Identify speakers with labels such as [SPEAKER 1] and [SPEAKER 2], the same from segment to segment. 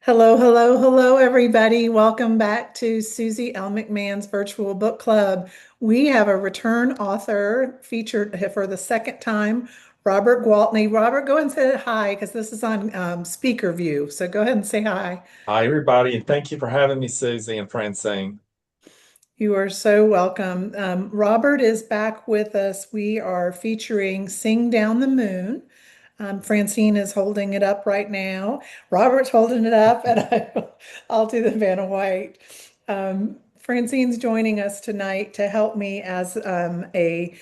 [SPEAKER 1] Hello, hello, hello, everybody. Welcome back to Susie L. McMahon's Virtual Book Club. We have a return author featured for the second time, Robert Gwaltney. Robert, go ahead and say hi because this is on speaker view. So go ahead and say hi.
[SPEAKER 2] Hi, everybody, and thank you for having me, Susie and Francine.
[SPEAKER 1] You are so welcome. Robert is back with us. We are featuring Sing Down the Moon. Francine is holding it up right now. Robert's holding it up, and I'll do the Vanna White. Francine's joining us tonight to help me as a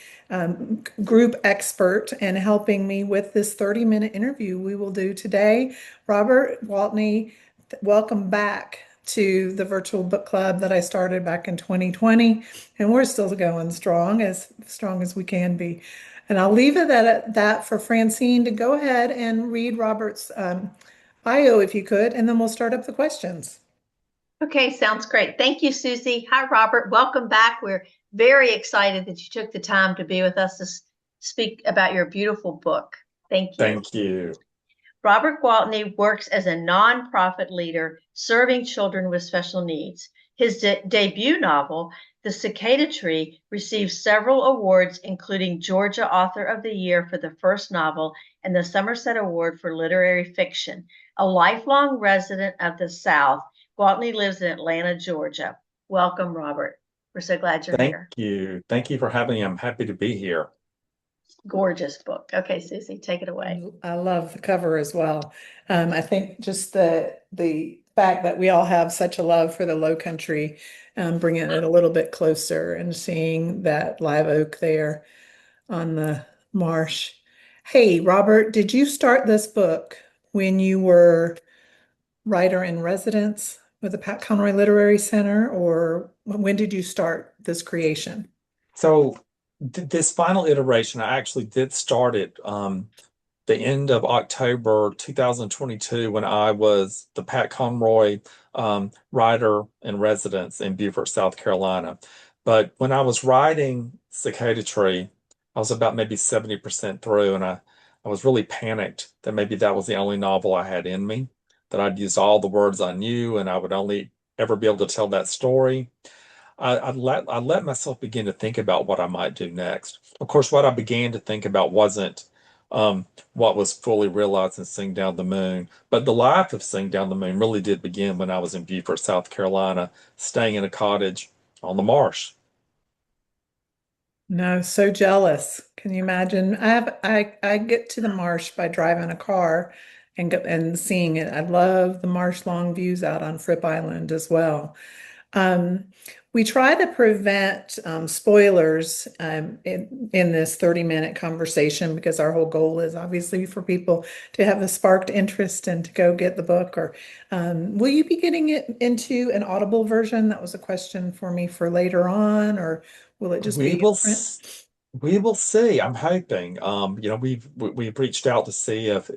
[SPEAKER 1] group expert and helping me with this 30-minute interview we will do today. Robert Gwaltney, welcome back to the virtual book club that I started back in 2020, and we're still going strong as we can be. And I'll leave it at that for Francine to go ahead and read Robert's bio if you could, and then we'll start up the questions.
[SPEAKER 3] Okay, sounds great. Thank you, Susie. Hi, Robert. Welcome back. We're very excited that you took the time to be with us to speak about your beautiful book. Thank you.
[SPEAKER 2] Thank you.
[SPEAKER 3] Robert Gwaltney works as a nonprofit leader serving children with special needs. His debut novel, The Cicada Tree, received several awards, including Georgia Author of the Year for the first novel and the Somerset Award for Literary Fiction. A lifelong resident of the South, Gwaltney lives in Atlanta, Georgia. Welcome, Robert. We're so glad you're
[SPEAKER 2] Thank
[SPEAKER 3] here.
[SPEAKER 2] you. Thank you for having me. I'm happy to be here.
[SPEAKER 3] Gorgeous book. Okay, Susie, take it away.
[SPEAKER 1] I love the cover as well. I think just the fact that we all have such a love for the Low Country, bringing it a little bit closer and seeing that live oak there on the marsh. Hey, Robert, did you start this book when you were writer in residence with the Pat Conroy Literary Center, or when did you start this creation?
[SPEAKER 2] So, this final iteration, I actually did start it the end of October 2022 when I was the Pat Conroy writer in residence in Beaufort, South Carolina. But when I was writing Cicada Tree, I was about maybe 70% through, and I was really panicked that maybe that was the only novel I had in me, that I'd used all the words I knew, and I would only ever be able to tell that story. I let myself begin to think about what I might do next. Of course, what I began to think about wasn't what was fully realized in Sing Down the Moon, but the life of Sing Down the Moon really did begin when I was in Beaufort, South Carolina, staying in a cottage on the marsh.
[SPEAKER 1] No, so jealous. Can you imagine? I get to the marsh by driving a car and seeing it. I love the marsh long views out on Fripp Island as well. Um, we try to prevent spoilers in this 30-minute conversation because our whole goal is obviously for people to have a sparked interest and to go get the book. Or will you be getting it into an Audible version? That was a question for me for later on, or will it just
[SPEAKER 2] We
[SPEAKER 1] be a
[SPEAKER 2] will
[SPEAKER 1] print?
[SPEAKER 2] we will see. I'm hoping. We've reached out to see if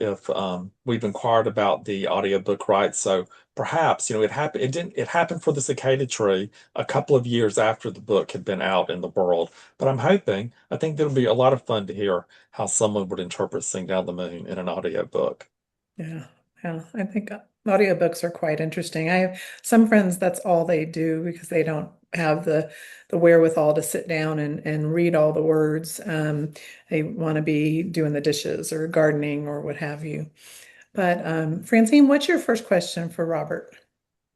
[SPEAKER 2] we've inquired about the audiobook rights. So perhaps, it happened for the Cicada Tree a couple of years after the book had been out in the world. But I think there'll be a lot of fun to hear how someone would interpret Sing Down the Moon in an audiobook.
[SPEAKER 1] Yeah, yeah. I think audiobooks are quite interesting. I have some friends that's all they do because they don't have the wherewithal to sit down and read all the words. They want to be doing the dishes or gardening or what have you. But Francine, what's your first question for Robert?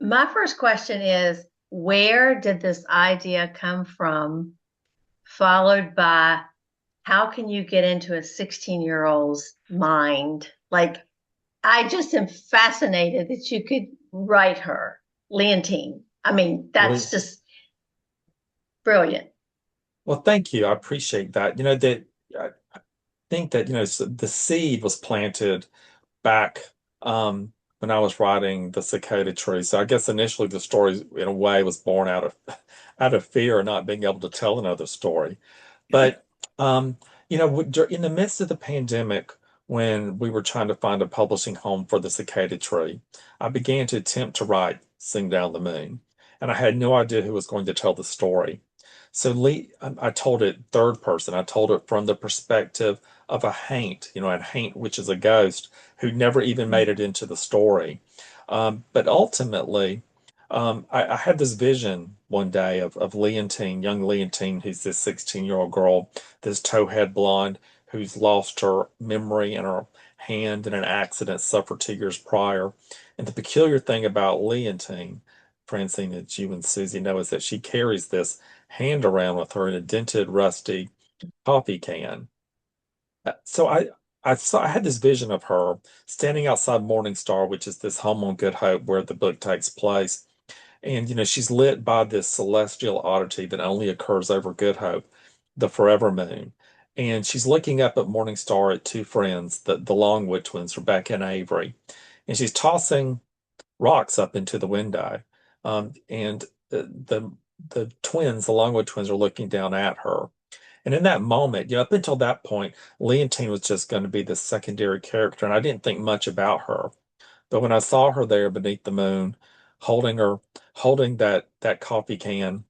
[SPEAKER 3] My first question is, where did this idea come from? Followed by, how can you get into a 16-year-old's mind? Like, I just am fascinated that you could write her, Leontine. I mean,
[SPEAKER 2] Really?
[SPEAKER 3] that's just brilliant.
[SPEAKER 2] Well, thank you. I appreciate that. I think that, the seed was planted back when I was writing the Cicada Tree. So I guess initially the story, in a way, was born out of out of fear of not being able to tell another story.
[SPEAKER 1] Yeah.
[SPEAKER 2] But in the midst of the pandemic, when we were trying to find a publishing home for the Cicada Tree, I began to attempt to write Sing Down the Moon, and I had no idea who was going to tell the story. So Lee, I told it third person. I told it from the perspective of a haint, a haint, which is a ghost who never even made it into the story. But ultimately, I had this vision one day of Leontine, young Leontine, who's this 16-year-old girl, this towhead blonde who's lost her memory and her hand in an accident suffered 2 years prior. And the peculiar thing about Leontine, Francine, that you and Susie know, is that she carries this hand around with her in a dented, rusty coffee can. So I had this vision of her standing outside Morningstar, which is this home on Good Hope where the book takes place. And, she's lit by this celestial oddity that only occurs over Good Hope, the forever moon. And she's looking up at Morningstar at two friends, the Longwood twins, Rebecca and Avery. And she's tossing rocks up into the window. And the twins, the Longwood twins, are looking down at her. And in that moment, up until that point, Leontine was just going to be the secondary character, and I didn't think much about her. But when I saw her there beneath the moon, holding her, holding that coffee can,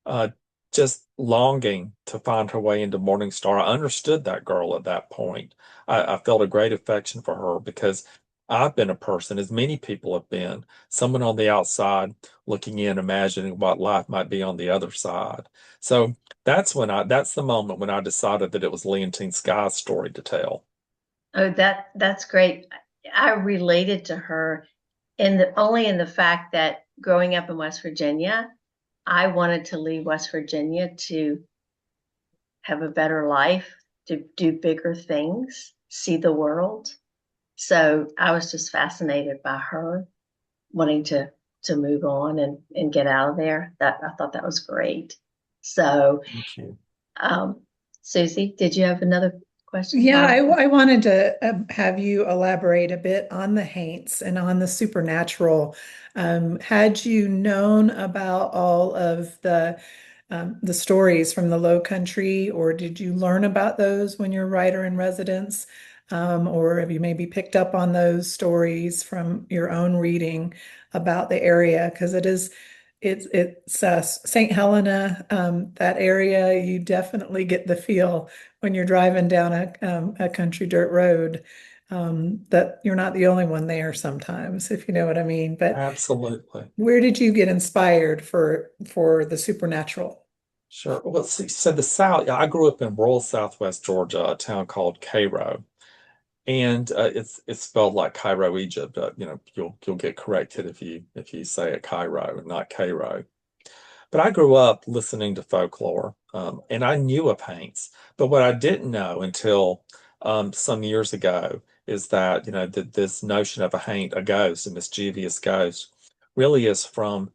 [SPEAKER 2] uh, just longing to find her way into Morningstar, I understood that girl at that point. I felt a great affection for her because I've been a person, as many people have been, someone on the outside looking in, imagining what life might be on the other side. So that's the moment when I decided that it was Leontine Sky's story to tell.
[SPEAKER 3] Oh, that's great. I related to her only in the fact that growing up in West Virginia, I wanted to leave West Virginia to have a better life, to do bigger things, see the world. So I was just fascinated by her wanting to move on and get out of there. That I thought that was great. So,
[SPEAKER 2] Thank you.
[SPEAKER 3] um, Susie, did you have another question?
[SPEAKER 1] Yeah, I wanted to have you elaborate a bit on the Haints and on the supernatural. Had you known about all of the stories from the Low Country, or did you learn about those when you're writer in residence? Or have you maybe picked up on those stories from your own reading about the area? Because it's St. Helena, that area, you definitely get the feel when you're driving down a country dirt road, that you're not the only one there sometimes, if you know what I mean. But
[SPEAKER 2] Absolutely.
[SPEAKER 1] where did you get inspired for the supernatural?
[SPEAKER 2] Sure. Well, see, so the South, yeah, I grew up in rural Southwest Georgia, a town called Cairo, and it's spelled like Cairo, Egypt. You'll get corrected if you say it Cairo and not Cairo. But I grew up listening to folklore, and I knew of Hanks. But what I didn't know until some years ago is that that this notion of a haint, a ghost, a mischievous ghost, really is from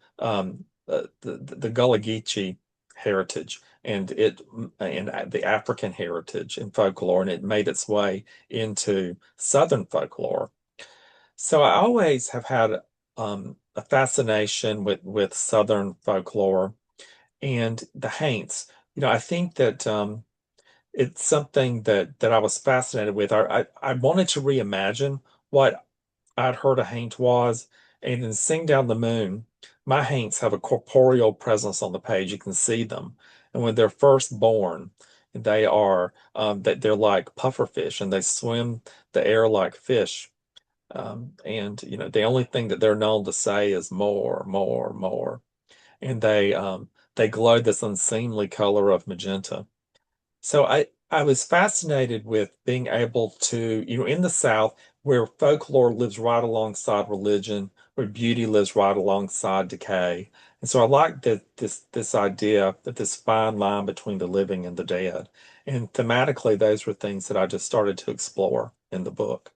[SPEAKER 2] the Gullah Geechee heritage and the African heritage in folklore, and it made its way into Southern folklore. So I always have had a fascination with Southern folklore and the Haints. I think that it's something that I was fascinated with. I wanted to reimagine what I'd heard a Haint was, and in Sing Down the Moon, my Haints have a corporeal presence on the page. You can see them, and when they're first born, they are that they're like pufferfish, and they swim the air like fish. And the only thing that they're known to say is more, more, more, and they glow this unseemly color of magenta. So I was fascinated with being able to, in the South, where folklore lives right alongside religion, where beauty lives right alongside decay. And so I like that this idea that this fine line between the living and the dead. And thematically, those were things that I just started to explore in the book.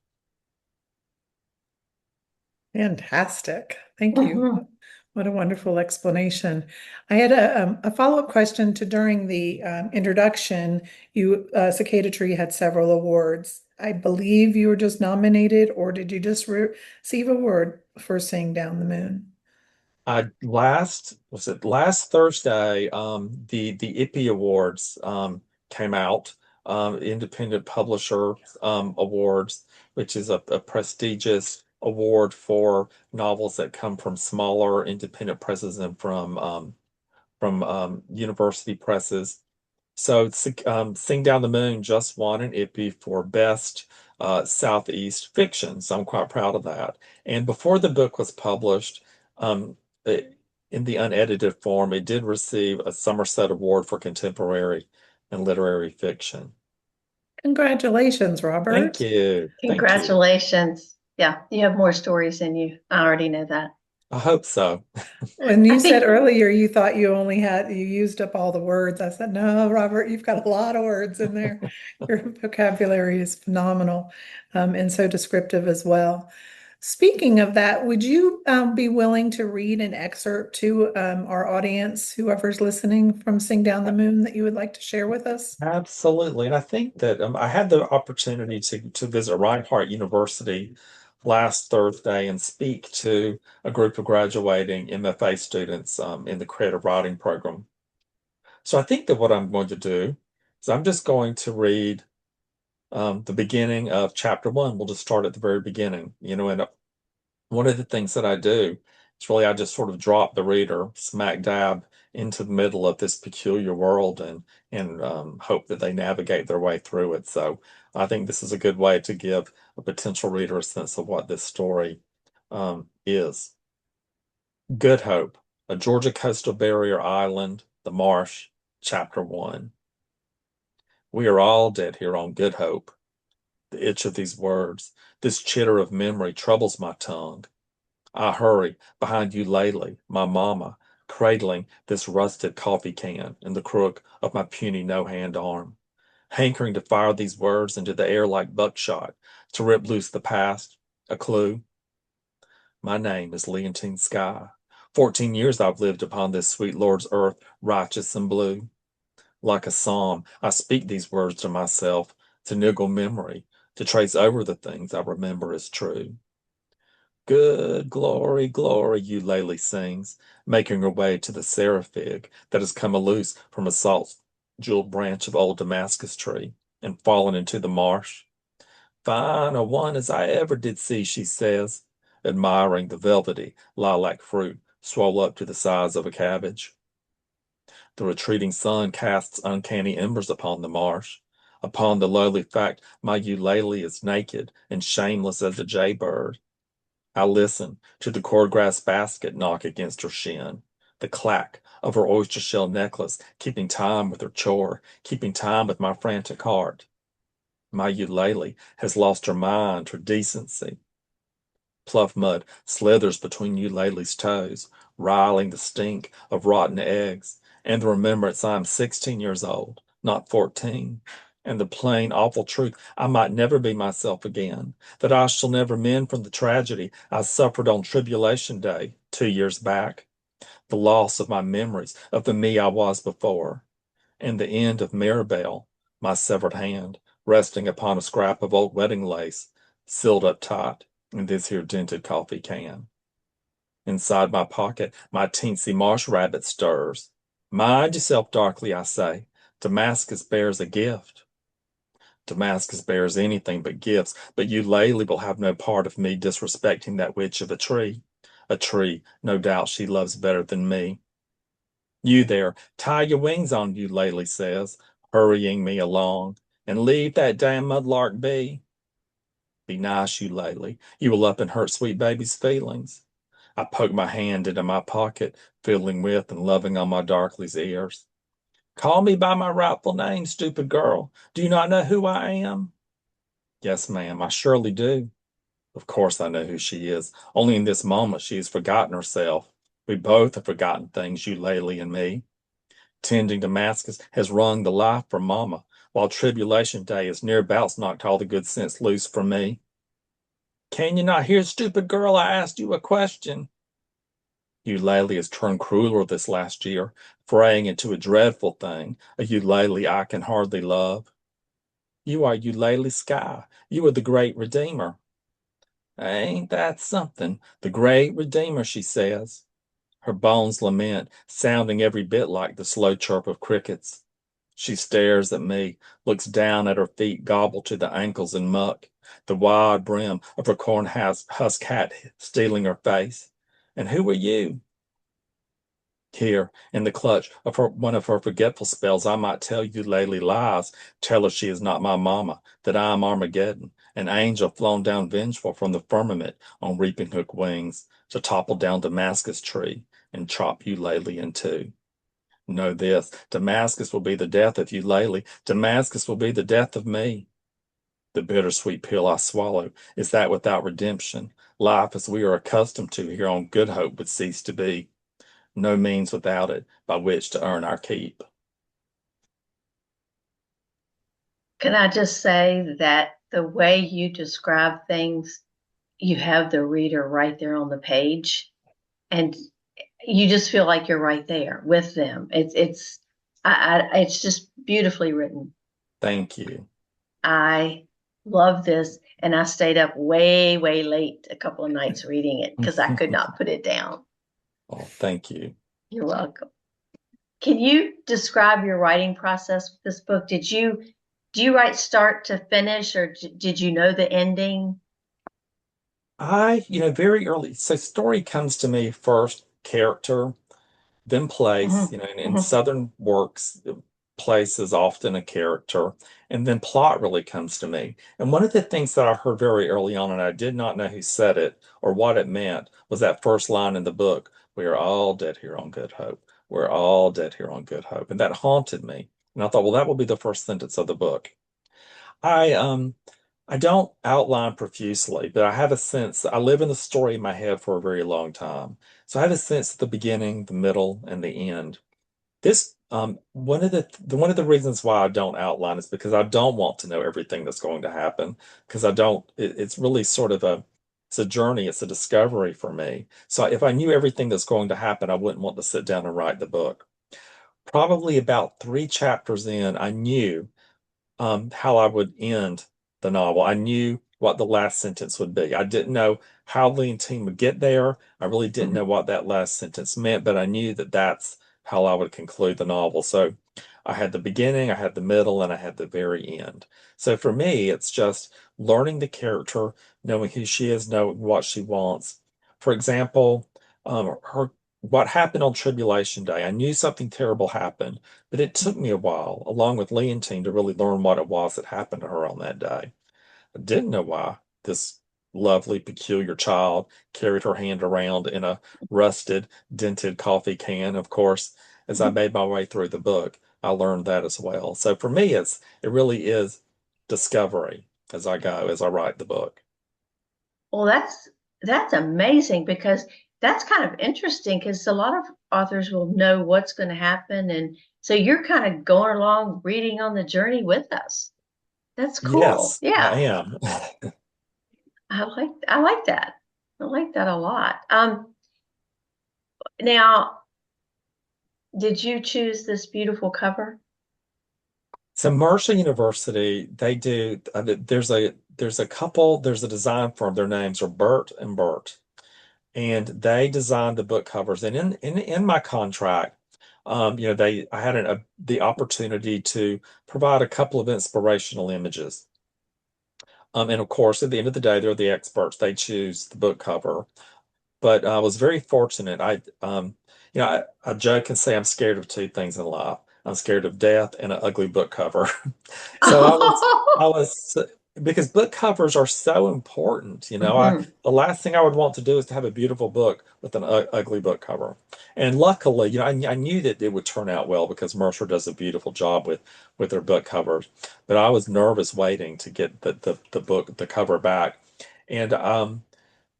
[SPEAKER 1] Fantastic. Thank you.
[SPEAKER 3] Mhm.
[SPEAKER 1] What a wonderful explanation. I had a follow-up question to during the introduction. Cicada Tree had several awards. I believe you were just nominated, or did you just receive a award for Sing Down the Moon?
[SPEAKER 2] Last Thursday, the IPPY Awards came out, Independent Publisher Awards, which is a prestigious award for novels that come from smaller independent presses and from from University Presses. So Sing Down the Moon just won an Ippy for Best Southeast Fiction. So I'm quite proud of that. And before the book was published, um, in the unedited form, it did receive a Somerset Award for Contemporary and Literary Fiction.
[SPEAKER 1] Congratulations,
[SPEAKER 2] Thank
[SPEAKER 1] Robert.
[SPEAKER 2] you. Thank you.
[SPEAKER 3] Congratulations. Yeah, you have more stories than you. I already know that.
[SPEAKER 2] I hope so.
[SPEAKER 1] When
[SPEAKER 3] I
[SPEAKER 1] you said
[SPEAKER 3] think
[SPEAKER 1] earlier you thought you used up all the words, I said, no, Robert, you've got a lot of words in there. Your vocabulary is phenomenal, and so descriptive as well. Speaking of that, would you be willing to read an excerpt to our audience, whoever's listening, from Sing Down the Moon that you would like to share with us?
[SPEAKER 2] Absolutely. And I think that I had the opportunity to visit Reinhardt University last Thursday and speak to a group of graduating MFA students in the creative writing program. So I think that what I'm going to do is I'm just going to read the beginning of chapter one. We'll just start at the very beginning, and one of the things that I do is really I just sort of drop the reader smack dab into the middle of this peculiar world and hope that they navigate their way through it. So I think this is a good way to give a potential reader a sense of what this story is. Good Hope, a Georgia coastal barrier island, the marsh, chapter one. We are all dead here on Good Hope. The itch of these words, this chitter of memory troubles my tongue. I hurry behind Eulalie, my mama, cradling this rusted coffee can in the crook of my puny no-hand arm, hankering to fire these words into the air like buckshot, to rip loose the past, a clue. My name is Leontine Sky. 14 years I've lived upon this sweet Lord's earth, righteous and blue. Like a psalm, I speak these words to myself, to niggle memory, to trace over the things I remember as true. Good glory, glory, Eulalie sings, making her way to the seraphig that has come loose from a salt-jeweled branch of old Damascus tree and fallen into the marsh. Fine a one as I ever did see, she says, admiring the velvety lilac fruit swole up to the size of a cabbage. The retreating sun casts uncanny embers upon the marsh, upon the lowly fact my Eulalie is naked and shameless as a jaybird. I listen to the cordgrass basket knock against her shin, the clack of her oyster shell necklace keeping time with her chore, keeping time with my frantic heart. My Eulalie has lost her mind, her decency. Pluff mud slithers between Eulalie's toes, riling the stink of rotten eggs, and the remembrance I am 16 years old, not 14, and the plain, awful truth I might never be myself again, that I shall never mend from the tragedy I suffered on Tribulation Day 2 years back, the loss of my memories of the me I was before, and the end of Maribel, my severed hand, resting upon a scrap of old wedding lace, sealed up tight in this here dented coffee can. Inside my pocket, my teensy marsh rabbit stirs. Mind yourself darkly, I say. Damascus bears a gift. Damascus bears anything but gifts, but Eulalie will have no part of me disrespecting that witch of a tree. A tree, no doubt, she loves better than me. You there, tie your wings on, Eulalie says, hurrying me along, and leave that damn mudlark be. Be nice, Eulalie. You will up and hurt sweet baby's feelings. I poke my hand into my pocket, fiddling with and loving on my darkley's ears. Call me by my rightful name, stupid girl. Do you not know who I am? Yes, ma'am, I surely do. Of course I know who she is. Only in this moment she has forgotten herself. We both have forgotten things, Eulalie and me. Tending Damascus has wrung the life from Mama, while Tribulation Day has near abouts knocked all the good sense loose from me. Can you not hear, stupid girl? I asked you a question. Eulalie has turned crueler this last year, fraying into a dreadful thing, a Eulalie I can hardly love. You are Eulalie Sky. You are the great Redeemer. Ain't that something? The great Redeemer, she says. Her bones lament, sounding every bit like the slow chirp of crickets. She stares at me, looks down at her feet gobbled to the ankles in muck, the wide brim of her husk hat stealing her face. And who are you? Here, in the clutch of one of her forgetful spells, I might tell Eulalie lies, tell her she is not my mama, that I am Armageddon, an angel flown down vengeful from the firmament on reaping hook wings, to topple down Damascus tree and chop Eulalie in two. Know this, Damascus will be the death of Eulalie, Damascus will be the death of me. The bittersweet pill I swallow is that without redemption, life as we are accustomed to here on Good Hope would cease to be. No means without it by which to earn our keep.
[SPEAKER 3] Can I just say that the way you describe things, you have the reader right there on the page, and you just feel like you're right there with them. It's just beautifully written.
[SPEAKER 2] Thank you.
[SPEAKER 3] I love this, and I stayed up way, way late a couple of nights reading it because I could not put it down.
[SPEAKER 2] Oh, thank you.
[SPEAKER 3] You're welcome. Can you describe your writing process with this book? Do you write start to finish, or did you know the ending?
[SPEAKER 2] Very early, so story comes to me first, character, then place,
[SPEAKER 3] Mhm,
[SPEAKER 2] in
[SPEAKER 3] mhm,
[SPEAKER 2] Southern works, place is often a character, and then plot really comes to me. And one of the things that I heard very early on, and I did not know who said it or what it meant, was that first line in the book, "We are all dead here on Good Hope. We're all dead here on Good Hope." And that haunted me. And I thought, well, that will be the first sentence of the book. I don't outline profusely, but I have a sense I live in the story in my head for a very long time. So I have a sense of the beginning, the middle, and the end. This one of the reasons why I don't outline is because I don't want to know everything that's going to happen, because I don't it's really sort of it's a journey, it's a discovery for me. So if I knew everything that's going to happen, I wouldn't want to sit down and write the book. Probably about three chapters in, I knew how I would end the novel. I knew what the last sentence would be. I didn't know how Lee and Team would get there. I really didn't
[SPEAKER 3] mhm.
[SPEAKER 2] know what that last sentence meant, but I knew that that's how I would conclude the novel. So I had the beginning, I had the middle, and I had the very end. So for me, it's just learning the character, knowing who she is, knowing what she wants. For example, her what happened on Tribulation Day. I knew something terrible happened. But it took me a while, along with Leontine, to really learn what it was that happened to her on that day. I didn't know why this lovely, peculiar child carried her hand around in a rusted, dented coffee can. Of course, as I made my way through the book, I learned that as well. So for me, it really is discovery as I go, as I write the book.
[SPEAKER 3] Well, that's amazing because that's kind of interesting because a lot of authors will know what's going to happen, and so you're kind of going along reading on the journey with us. That's cool.
[SPEAKER 2] Yes, I
[SPEAKER 3] Yeah,
[SPEAKER 2] am.
[SPEAKER 3] I like that. I like that a lot. Now, did you choose this beautiful cover?
[SPEAKER 2] So Mercer University, they do. There's a couple. There's a design firm. Their names are Burt and Burt, and they designed the book covers. And in my contract, they I had the opportunity to provide a couple of inspirational images. And of course, at the end of the day, they're the experts. They choose the book cover. But I was very fortunate. I joke and say I'm scared of two things in life. I'm scared of death and an ugly book cover. So I was, because book covers are so important.
[SPEAKER 3] Mhm.
[SPEAKER 2] The last thing I would want to do is to have a beautiful book with an ugly book cover. And luckily, I knew that it would turn out well because Mercer does a beautiful job with their book covers. But I was nervous waiting to get the cover back. And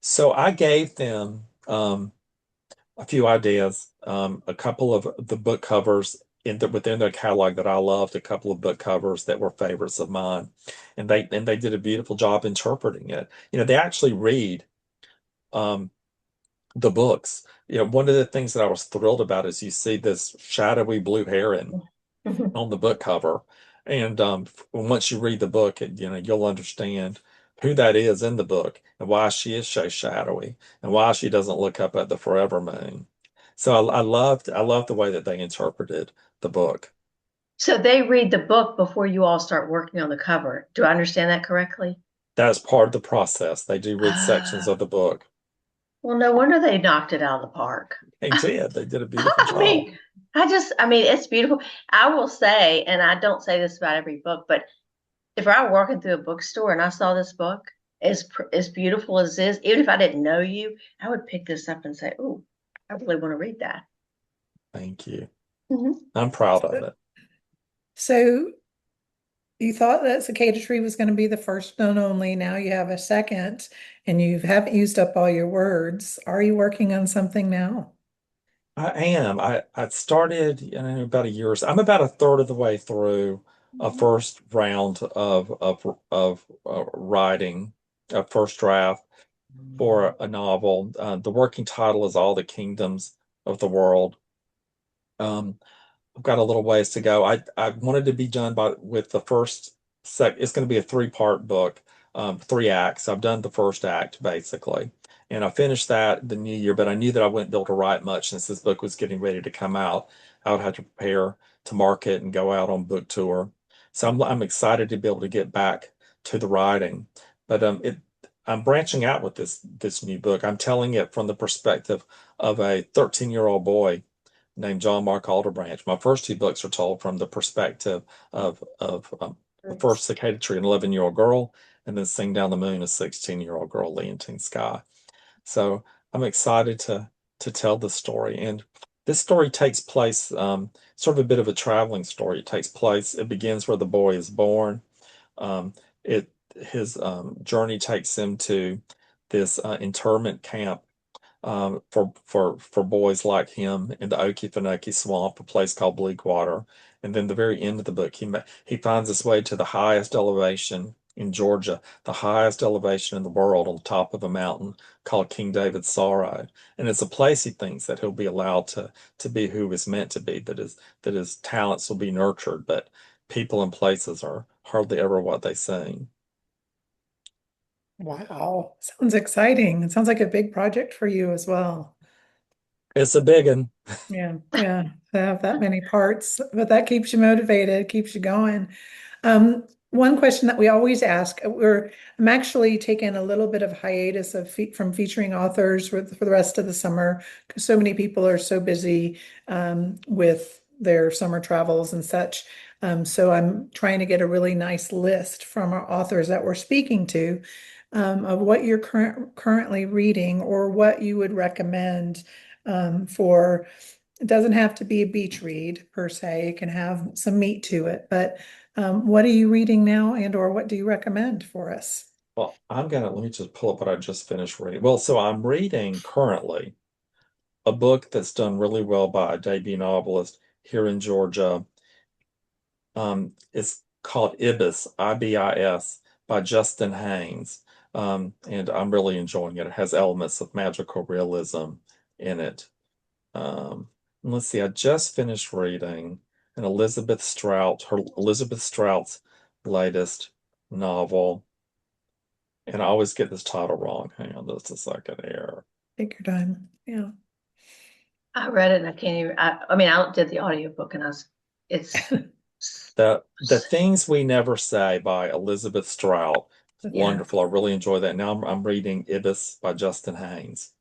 [SPEAKER 2] so I gave them a few ideas, a couple of the book covers within their catalog that I loved, a couple of book covers that were favorites of mine, and they did a beautiful job interpreting it. They actually read um, the books. One of the things that I was thrilled about is you see this shadowy blue heron on the book cover. And once you read the book, you'll understand who that is in the book and why she is so shadowy and why she doesn't look up at the forever moon. So I loved the way that they interpreted the book.
[SPEAKER 3] So they read the book before you all start working on the cover. Do I understand that correctly?
[SPEAKER 2] That is part of the process. They do read sections
[SPEAKER 3] Ah,
[SPEAKER 2] of the book.
[SPEAKER 3] Well, no wonder they knocked it out of the park.
[SPEAKER 2] They did. They did a beautiful
[SPEAKER 3] I
[SPEAKER 2] job.
[SPEAKER 3] mean, it's beautiful. I will say, and I don't say this about every book, but if I were walking through a bookstore and I saw this book, as beautiful as this, even if I didn't know you, I would pick this up and say, "Oh, I really want to read that."
[SPEAKER 2] Thank you.
[SPEAKER 3] Hmm.
[SPEAKER 2] I'm proud of it.
[SPEAKER 1] So you thought that cicada tree was going to be the first and only. Now you have a second, and you haven't used up all your words. Are you working on something now?
[SPEAKER 2] I am. I started, about a year or so. I'm about a third of the way through a first round of writing, a first draft for a novel. The working title is All the Kingdoms of the World. Um, I've got a little ways to go. I wanted to be done with the first sec. It's going to be a three-part book, three acts. I've done the first act basically, and I finished that the new year. But I knew that I wouldn't be able to write much since this book was getting ready to come out. I would have to prepare to market and go out on book tour. So I'm excited to be able to get back to the writing. But I'm branching out with this new book. I'm telling it from the perspective of a 13-year-old boy named John Mark Alderbranch. My first two books are told from the perspective of the first Cicada Tree, an 11-year-old girl, and then Sing Down the Moon, a 16-year-old girl, Leontine Sky. So I'm excited to tell this story. And this story takes place, sort of a bit of a traveling story. It begins where the boy is born. Um, his journey takes him to this internment camp for boys like him in the Okefenokee Swamp, a place called Bleakwater. And then the very end of the book, he finds his way to the highest elevation in Georgia, the highest elevation in the world, on the top of a mountain called King David's Sorrow. And it's a place he thinks that he'll be allowed to be who he's meant to be, that his talents will be nurtured, but people and places are hardly ever what they seem.
[SPEAKER 1] Wow, sounds exciting. It sounds like a big project for you as well.
[SPEAKER 2] It's a big one.
[SPEAKER 1] Yeah, yeah, to have that many parts, but that keeps you motivated, keeps you going. One question that we always ask, I'm actually taking a little bit of hiatus from featuring authors for the rest of the summer because so many people are so busy with their summer travels and such. So I'm trying to get a really nice list from our authors that we're speaking to of what you're currently reading or what you would recommend for. It doesn't have to be a beach read per se. It can have some meat to it. But what are you reading now, and or what do you recommend for us?
[SPEAKER 2] Well, let me just pull up what I just finished reading. Well, so I'm reading currently a book that's done really well by a debut novelist here in Georgia. It's called Ibis, Ibis, by Justin Haynes. And I'm really enjoying it. It has elements of magical realism in it. And let's see, I just finished reading Elizabeth Strout's latest novel. And I always get this title wrong. Hang on just a second here.
[SPEAKER 1] Take your time. Yeah.
[SPEAKER 3] I read it and I can't even. I mean, I did the audiobook and it's
[SPEAKER 2] The Things We Never Say by Elizabeth Strout.
[SPEAKER 1] Yeah.
[SPEAKER 2] Wonderful. I really enjoy that. Now I'm reading Ibis by Justin Haynes.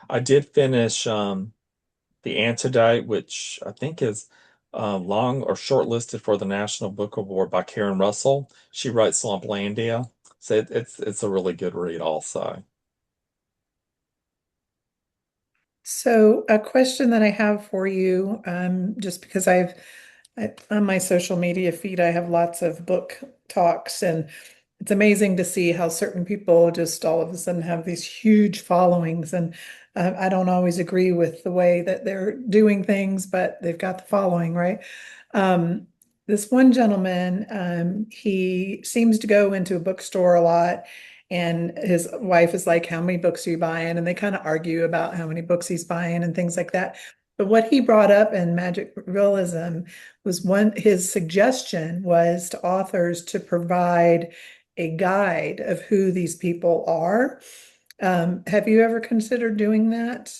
[SPEAKER 2] I did finish The Antidote, which I think is long or shortlisted for the National Book Award by Karen Russell. She wrote Swamplandia. So it's a really good read also.
[SPEAKER 1] So a question that I have for you, just because on my social media feed, I have lots of book talks, and it's amazing to see how certain people just all of a sudden have these huge followings. And I don't always agree with the way that they're doing things, but they've got the following, right? Um, this one gentleman, he seems to go into a bookstore a lot. And his wife is like, how many books are you buying? And they kind of argue about how many books he's buying and things like that. But what he brought up in Magic Realism was his suggestion was to authors to provide a guide of who these people are. Have you ever considered doing that?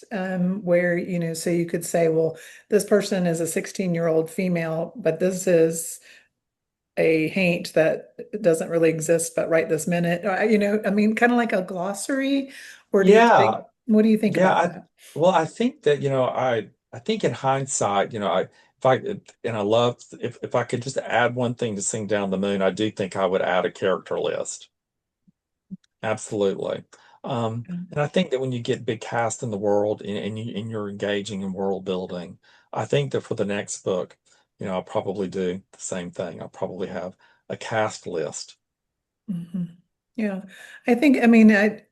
[SPEAKER 1] Where, so you could say, well, this person is a 16-year-old female, but this is a haint that doesn't really exist, but right this minute. I mean, kind of like a glossary, or do you think,
[SPEAKER 2] Yeah,
[SPEAKER 1] What do you think
[SPEAKER 2] Yeah,
[SPEAKER 1] about that?
[SPEAKER 2] well, I think that, I think in hindsight, if I and I love if I could just add one thing to Sing Down the Moon, I do think I would add a character list. Absolutely. And I think that when you get big cast in the world and you're engaging in world building, I think that for the next book, I'll probably do the same thing. I'll probably have a cast list.
[SPEAKER 1] Mhm. Yeah, I think, I mean, I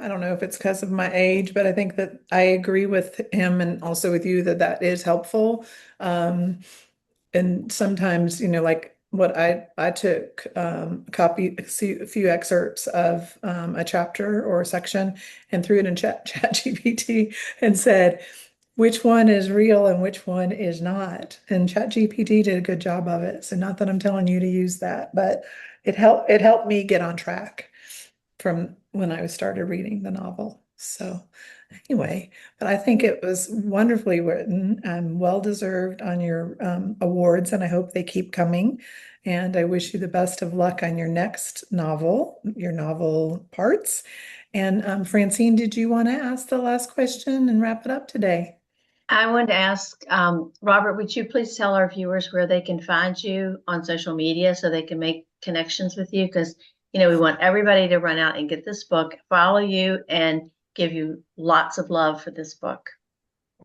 [SPEAKER 1] don't know if it's because of my age, but I think that I agree with him and also with you that that is helpful. Um, and sometimes, like what I took, a few excerpts of a chapter or a section and threw it in chat GPT and said, which one is real and which one is not. And ChatGPT did a good job of it. So not that I'm telling you to use that, but it helped me get on track from when I started reading the novel. So anyway, but I think it was wonderfully written and well deserved on your awards, and I hope they keep coming. And I wish you the best of luck on your next novel, your novel parts. And Francine, did you want to ask the last question and wrap it up today?
[SPEAKER 3] I wanted to ask, Robert, would you please tell our viewers where they can find you on social media so they can make connections with you? Because, we want everybody to run out and get this book, follow you, and give you lots of love for this book.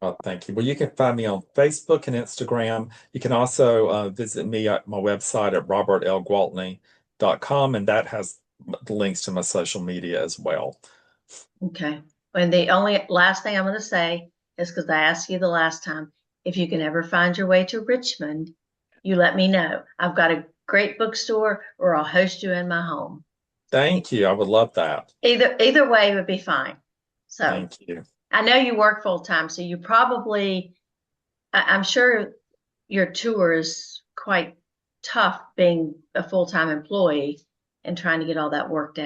[SPEAKER 2] Well, thank you. Well, you can find me on Facebook and Instagram. You can also visit me at my website at robertlgwaltney.com, and that has the links to my social media as well.
[SPEAKER 3] Okay. And the only last thing I'm going to say is because I asked you the last time, if you can ever find your way to Richmond, you let me know. I've got a great bookstore, or I'll host you in my home.
[SPEAKER 2] Thank you. I would love that.
[SPEAKER 3] Either way would be fine. So
[SPEAKER 2] Thank you.
[SPEAKER 3] I know you work full time, so you probably, I'm sure your tour is quite tough being a full-time employee and trying to get all that worked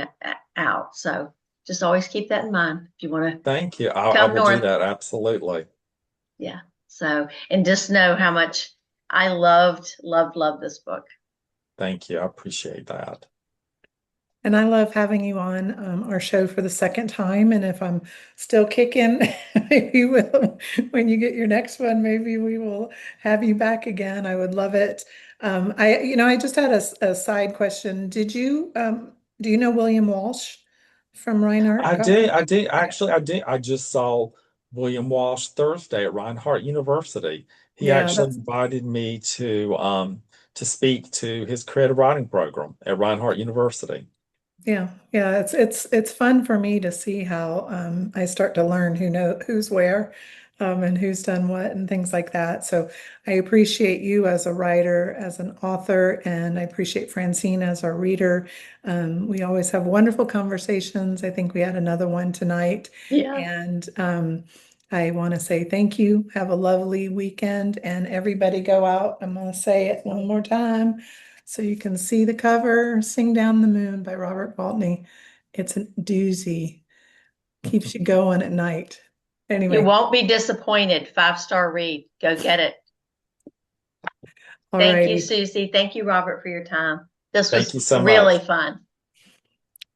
[SPEAKER 3] out. So just always keep that in mind if you want to
[SPEAKER 2] Thank you. I
[SPEAKER 3] come
[SPEAKER 2] will do
[SPEAKER 3] north.
[SPEAKER 2] that. Absolutely.
[SPEAKER 3] Yeah. So, and just know how much I loved this book.
[SPEAKER 2] Thank you. I appreciate that.
[SPEAKER 1] And I love having you on our show for the second time. And if I'm still kicking, maybe we'll, when you get your next one, maybe we will have you back again. I would love it. I just had a side question. Do you know William Walsh from Reinhardt
[SPEAKER 2] I did.
[SPEAKER 1] College?
[SPEAKER 2] I did.
[SPEAKER 1] Yeah.
[SPEAKER 2] Actually, I did. I just saw William Walsh Thursday at Reinhardt University. He
[SPEAKER 1] Yeah,
[SPEAKER 2] actually
[SPEAKER 1] that's
[SPEAKER 2] invited me to speak to his creative writing program at Reinhardt University.
[SPEAKER 1] Yeah, it's fun for me to see how I start to learn who's where and who's done what and things like that. So I appreciate you as a writer, as an author, and I appreciate Francine as our reader. We always have wonderful conversations. I think we had another one tonight,
[SPEAKER 3] Yeah.
[SPEAKER 1] and I want to say thank you. Have a lovely weekend, and everybody go out. I'm going to say it one more time. So you can see the cover, Sing Down the Moon by Robert Gwaltney. It's a doozy. Keeps you going at night.
[SPEAKER 3] You
[SPEAKER 1] Anyway,
[SPEAKER 3] won't be disappointed. 5-star read. Go get it.
[SPEAKER 1] all
[SPEAKER 3] Thank you,
[SPEAKER 1] righty.
[SPEAKER 3] Susie. Thank you, Robert, for your time. This
[SPEAKER 2] Thank
[SPEAKER 3] was
[SPEAKER 2] you so
[SPEAKER 3] really
[SPEAKER 2] much.
[SPEAKER 3] fun.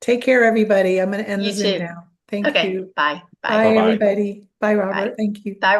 [SPEAKER 1] Take care, everybody. I'm going to end the
[SPEAKER 3] You
[SPEAKER 1] Zoom
[SPEAKER 3] too.
[SPEAKER 1] now. Thank
[SPEAKER 3] Okay.
[SPEAKER 1] you.
[SPEAKER 3] Bye. Bye.
[SPEAKER 1] Bye,
[SPEAKER 2] Bye bye.
[SPEAKER 1] everybody. Bye,
[SPEAKER 3] Bye.
[SPEAKER 1] Robert. Thank you.
[SPEAKER 3] Bye.